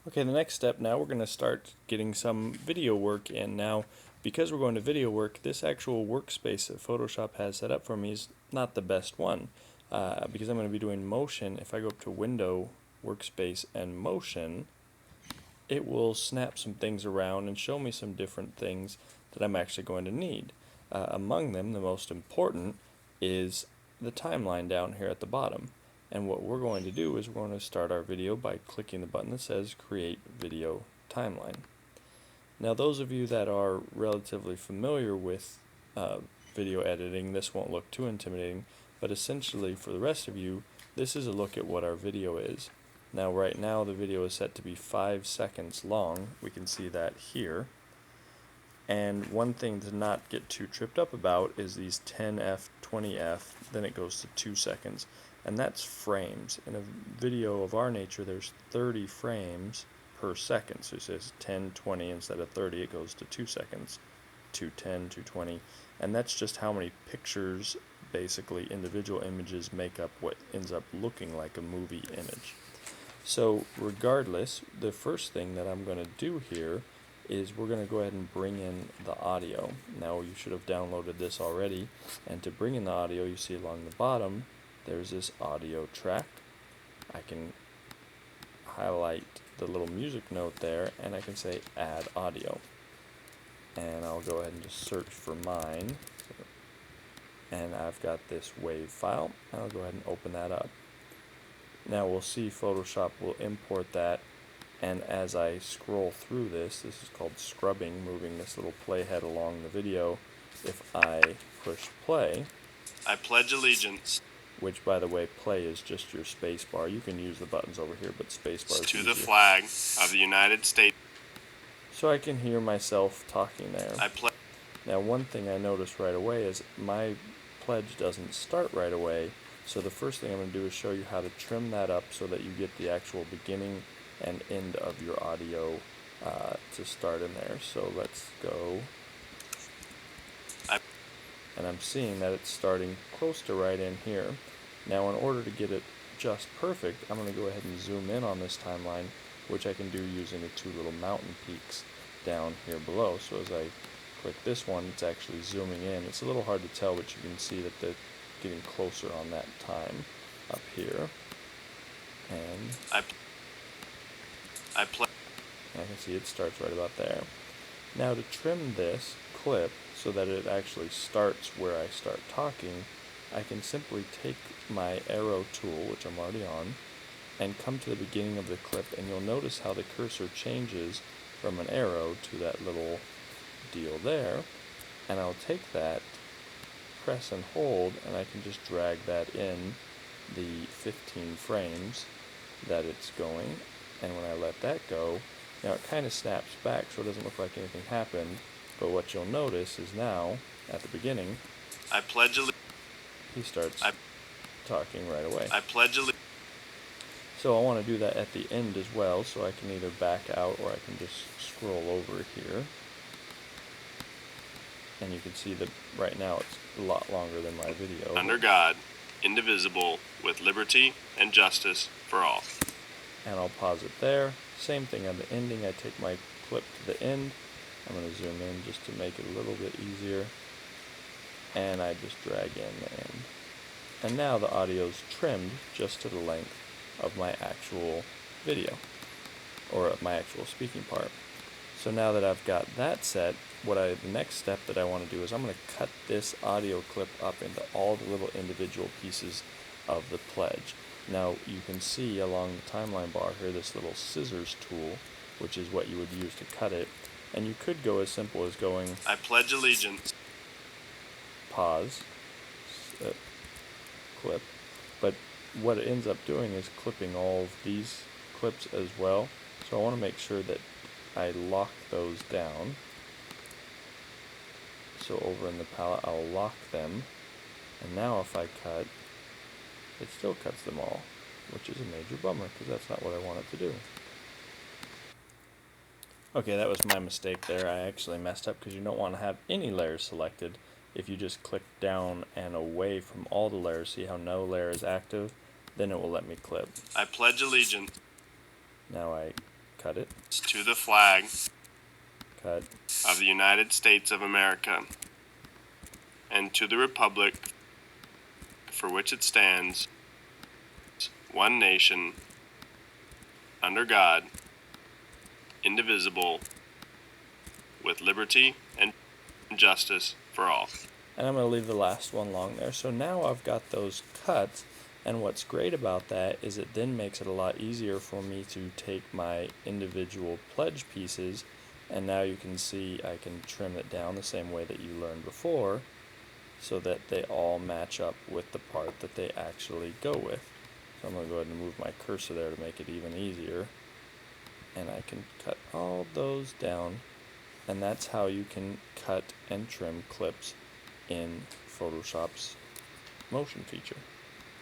Okay, the next step now, we're going to start getting some video work in. Now, because we're going to video work, this actual workspace that Photoshop has set up for me is not the best one. Because I'm going to be doing motion, if I go up to Window, Workspace, and Motion, it will snap some things around and show me some different things that I'm actually going to need. Among them, the most important is the timeline down here at the bottom. And what we're going to do is we're going to start our video by clicking the button that says Create Video Timeline. Now, those of you that are relatively familiar with video editing, this won't look too intimidating, but essentially for the rest of you, this is a look at what our video is. Now, right now the video is set to be 5 seconds long. We can see that here. And one thing to not get too tripped up about is these 10F, 20F, then it goes to 2 seconds. And that's frames. In a video of our nature, there's 30 frames per second. So it says 10, 20 instead of 30, it goes to 2 seconds, 210, 220. And that's just how many pictures, basically individual images, make up what ends up looking like a movie image. So regardless, the first thing that I'm going to do here is we're going to go ahead and bring in the audio. Now, you should have downloaded this already, and to bring in the audio, you see along the bottom there's this audio track. I can highlight the little music note there, and I can say add audio, and I'll go ahead and just search for mine, and I've got this WAV file, and I'll go ahead and open that up. Now we'll see Photoshop will import that, and as I scroll through this is called scrubbing, moving this little playhead along the video. If I push play, I pledge allegiance which by the way, play is just your space bar. You can use the buttons over here, but space bar is to easier. the flag of the United States. So I can hear myself talking there. I pledge. Now, one thing I noticed right away is my pledge doesn't start right away. So the first thing I'm going to do is show you how to trim that up so that you get the actual beginning and end of your audio to start in there. So let's go. And I'm seeing that it's starting close to right in here. Now, in order to get it just perfect, I'm going to go ahead and zoom in on this timeline, which I can do using the two little mountain peaks down here below. So as I click this one, it's actually zooming in. It's a little hard to tell, but you can see that they're getting closer on that time up here. And I pledge. I can see it starts right about there. Now, to trim this clip so that it actually starts where I start talking, I can simply take my arrow tool, which I'm already on, and come to the beginning of the clip, and you'll notice how the cursor changes from an arrow to that little deal there, and I'll take that, press and hold, and I can just drag that in the 15 frames that it's going, and when I let that go, now it kind of snaps back so it doesn't look like anything happened, but what you'll notice is now, at the beginning, I pledge allegiance. he starts talking right away. I pledge allegiance. So I want to do that at the end as well, so I can either back out or I can just scroll over here. And you can see that right now it's a lot longer than my video. Under God, indivisible, with liberty and justice for all. And I'll pause it there. Same thing on the ending. I take my clip to the end. I'm going to zoom in just to make it a little bit easier. And I just drag in the end. And now the audio's trimmed just to the length of my actual video, or my actual speaking part. So now that I've got that set, the next step that I want to do is I'm going to cut this audio clip up into all the little individual pieces of the pledge. Now you can see along the timeline bar here this little scissors tool, which is what you would use to cut it. And you could go as simple as going, I pledge allegiance. Pause, clip. But what it ends up doing is clipping all of these clips as well. So I want to make sure that I lock those down. So over in the palette, I'll lock them. And now if I cut, it still cuts them all, which is a major bummer because that's not what I want it to do. Okay, that was my mistake there. I actually messed up because you don't want to have any layers selected. If you just click down and away from all the layers, see how no layer is active, then it will let me clip. I pledge allegiance. Now I cut it, to the flag cut, of the United States of America, and to the republic for which it stands, one nation, under God, indivisible, with liberty and justice for all. and I'm going to leave the last one long there. So now I've got those cut, and what's great about that is it then makes it a lot easier for me to take my individual pledge pieces, and now you can see I can trim it down the same way that you learned before, so that they all match up with the part that they actually go with. So I'm going to go ahead and move my cursor there to make it even easier, and I can cut all those down, and that's how you can cut and trim clips in Photoshop's motion feature.